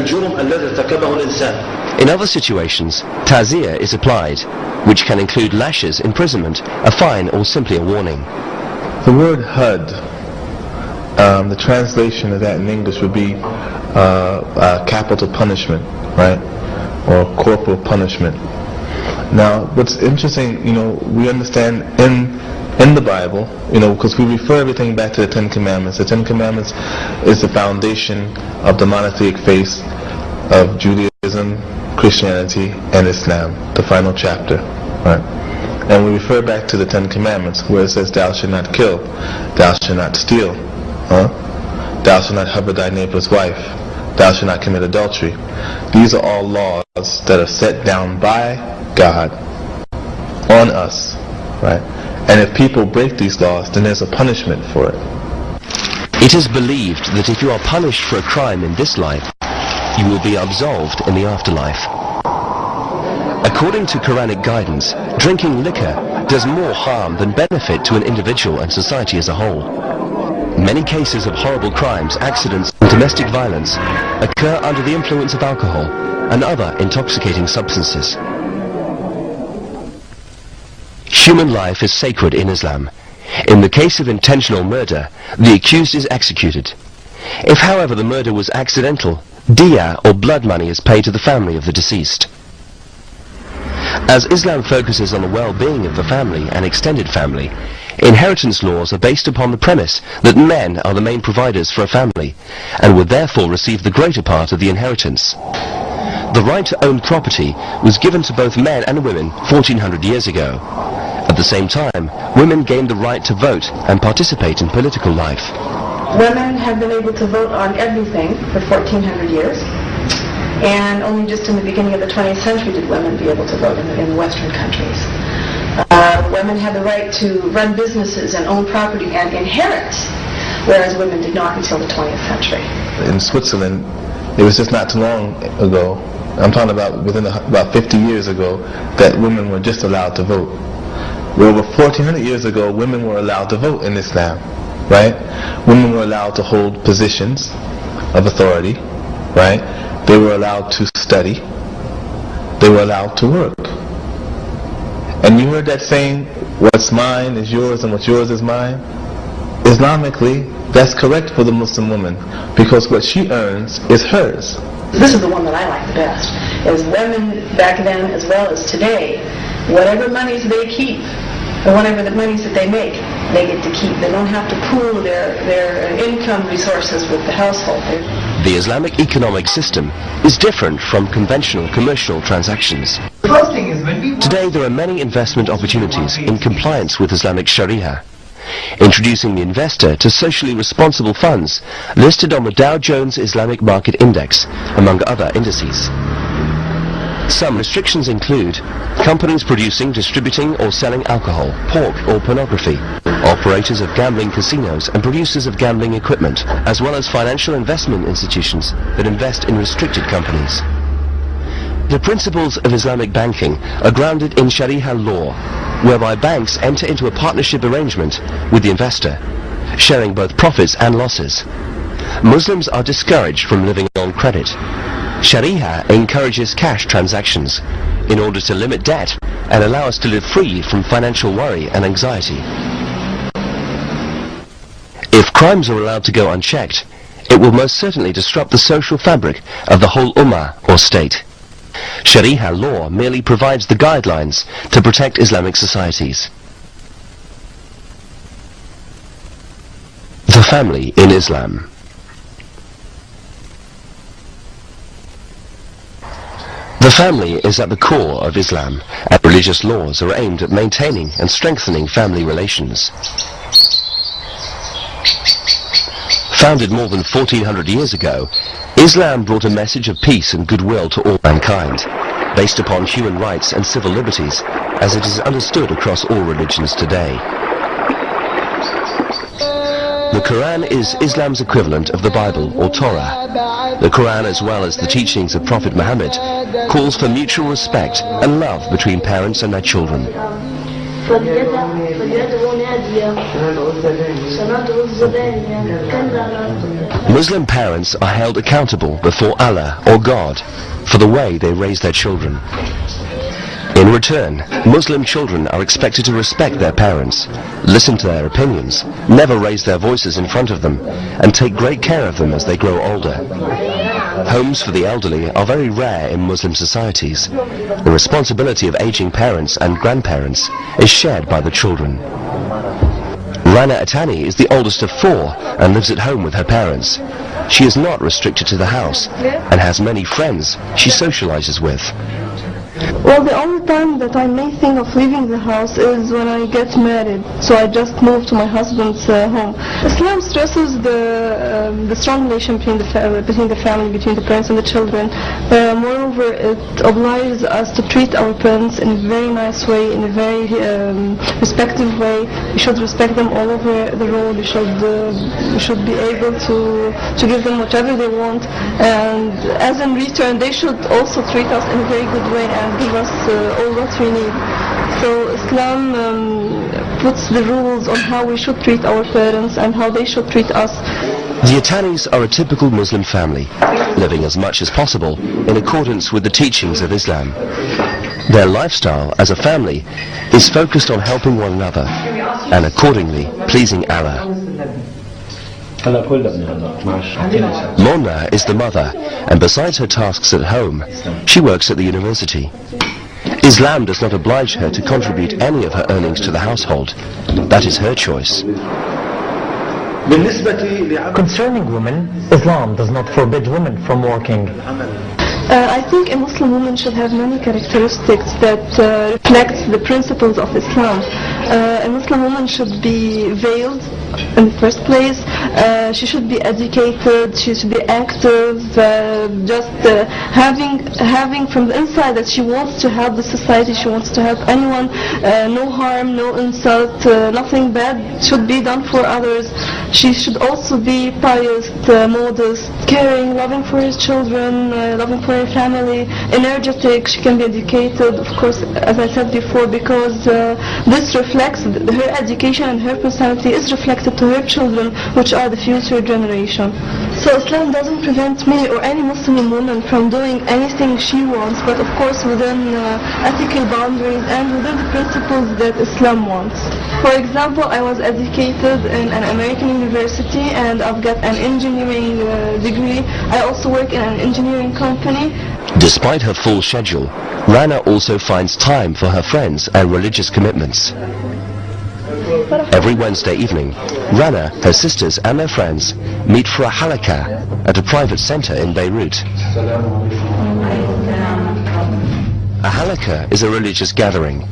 الجرم الذي ارتكبه الإنسان. In other situations, ta'ziyah is applied, which can include lashes, imprisonment, a fine, or simply a warning. The word had, the translation of that in English would be capital punishment, right? Or corporal punishment. Now, what's interesting, we understand in the Bible, because we refer everything back to the Ten Commandments. The Ten Commandments is the foundation of the monotheistic faith of Judaism, Christianity, and Islam, the final chapter, right? And we refer back to the Ten Commandments, where it says, "Thou shalt not kill, thou shalt not steal, thou shalt not covet thy neighbor's wife, thou shalt not commit adultery." These are all laws that are set down by God on us, right? And if people break these laws, then there's a punishment for it. It is believed that if you are punished for a crime in this life, you will be absolved in the afterlife. According to Quranic guidance, drinking liquor does more harm than benefit to an individual and society as a whole. Many cases of horrible crimes, accidents, and domestic violence occur under the influence of alcohol and other intoxicating substances. Human life is sacred in Islam. In the case of intentional murder, the accused is executed. If, however, the murder was accidental, diya or blood money is paid to the family of the deceased. As Islam focuses on the well-being of the family and extended family, inheritance laws are based upon the premise that men are the main providers for a family and would therefore receive the greater part of the inheritance. The right to own property was given to both men and women 1400 years ago. At the same time, women gained the right to vote and participate in political life. Women have been able to vote on everything for 1400 years, and only just in the beginning of the 20th century did women be able to vote in Western countries. Women had the right to run businesses and own property and inherit, whereas women did not until the 20th century. In Switzerland, it was just not too long ago, I'm talking about about 50 years ago, that women were just allowed to vote. Well, over 1400 years ago, women were allowed to vote in Islam, right? Women were allowed to hold positions of authority, right? They were allowed to study. They were allowed to work. And you heard that saying, what's mine is yours and what's yours is mine? Islamically, that's correct for the Muslim woman, because what she earns is hers. This is the one that I like the best, is women back then as well as today, whatever monies they keep, or whatever the monies that they make, they get to keep. They don't have to pool their income resources with the household. The Islamic economic system is different from conventional commercial transactions. Today there are many investment opportunities in compliance with Islamic Shariah, introducing the investor to socially responsible funds listed on the Dow Jones Islamic Market Index, among other indices. Some restrictions include companies producing, distributing or selling alcohol, pork or pornography, operators of gambling casinos and producers of gambling equipment, as well as financial investment institutions that invest in restricted companies. The principles of Islamic banking are grounded in Sharia law, whereby banks enter into a partnership arrangement with the investor, sharing both profits and losses. Muslims are discouraged from living on credit. Sharia encourages cash transactions in order to limit debt and allow us to live free from financial worry and anxiety. If crimes are allowed to go unchecked, it will most certainly disrupt the social fabric of the whole ummah or state. Sharia law merely provides the guidelines to protect Islamic societies. The family in Islam. The family is at the core of Islam, and religious laws are aimed at maintaining and strengthening family relations. Founded more than 1400 years ago, Islam brought a message of peace and goodwill to all mankind, based upon human rights and civil liberties, as it is understood across all religions today. The Quran is Islam's equivalent of the Bible or Torah. The Quran, as well as the teachings of Prophet Muhammad, calls for mutual respect and love between parents and their children. فليدعو ناديا سندعو الزبانية كلا. Muslim parents are held accountable before Allah or God for the way they raise their children. In return, Muslim children are expected to respect their parents, listen to their opinions, never raise their voices in front of them, and take great care of them as they grow older. Homes for the elderly are very rare in Muslim societies. The responsibility of aging parents and grandparents is shared by the children. Rana Atani is the oldest of 4 and lives at home with her parents. She is not restricted to the house and has many friends she socializes with. Well, the only time that I may think of leaving the house is when I get married. So I just move to my husband's home. Islam stresses the strong relation between the family, between the parents and the children. Moreover, it obliges us to treat our parents in a very nice way, in a very respectful way. We should respect them all over the road. We should be able to give them whatever they want, and as in return, they should also treat us in a very good way and give us all what we need. So Islam puts the rules on how we should treat our parents and how they should treat us. The Atanis are a typical Muslim family, living as much as possible in accordance with the teachings of Islam. Their lifestyle as a family is focused on helping one another and accordingly pleasing Allah. Mona is the mother, and besides her tasks at home, she works at the university. Islam does not oblige her to contribute any of her earnings to the household. That is her choice. Concerning women, Islam does not forbid women from working. I think a Muslim woman should have many characteristics that reflect the principles of Islam. A Muslim woman should be veiled in the first place. She should be educated, she should be active, having from the inside that she wants to help the society, she wants to help anyone, no harm, no insult, nothing bad should be done for others. She should also be pious, modest, caring, loving for her children, loving for her family, energetic. She can be educated, of course, as I said before, because this reflects her education, and her personality is reflected to her children, which are the future generation. So Islam doesn't prevent me or any Muslim woman from doing anything she wants, but of course within ethical boundaries and within the principles that Islam wants. For example, I was educated in an American university and I've got an engineering degree. I also work in an engineering company. Despite her full schedule, Rana also finds time for her friends and religious commitments. Every Wednesday evening, Rana, her sisters and their friends meet for a halakah at a private center in Beirut. A halakah is a religious gathering.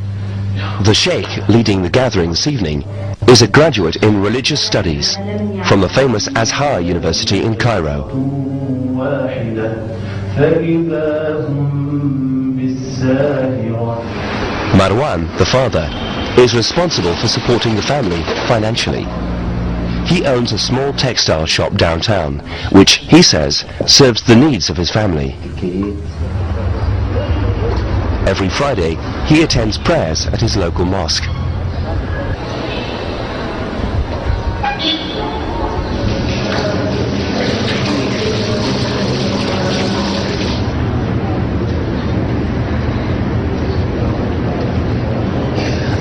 The sheikh leading the gathering this evening is a graduate in religious studies from the famous Azhar University in Cairo. Marwan, the father, is responsible for supporting the family financially. He owns a small textile shop downtown, which he says serves the needs of his family. Every Friday, he attends prayers at his local mosque.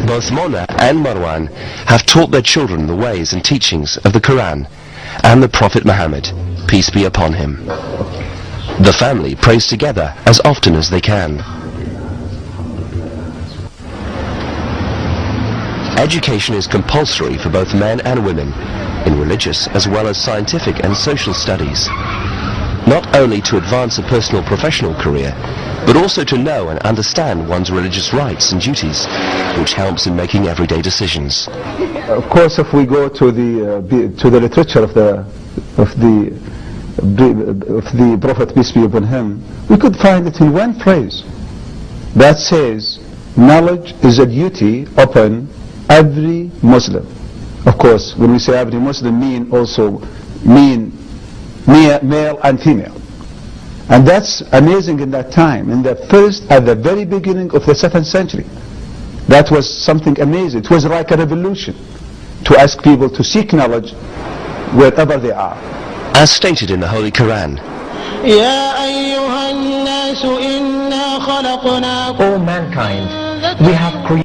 Both Mona and Marwan have taught their children the ways and teachings of the Quran and the Prophet Muhammad, peace be upon him. The family prays together as often as they can. Education is compulsory for both men and women, in religious as well as scientific and social studies, not only to advance a personal professional career, but also to know and understand one's religious rights and duties, which helps in making everyday decisions. Of course, if we go to the literature of the Prophet, peace be upon him, we could find it in one phrase that says, knowledge is a duty upon every Muslim. Of course, when we say every Muslim, mean male and female. And that's amazing in that time, at the very beginning of the 7th century. That was something amazing. It was like a revolution to ask people to seek knowledge wherever they are. As stated in the Holy Quran, O mankind, we have created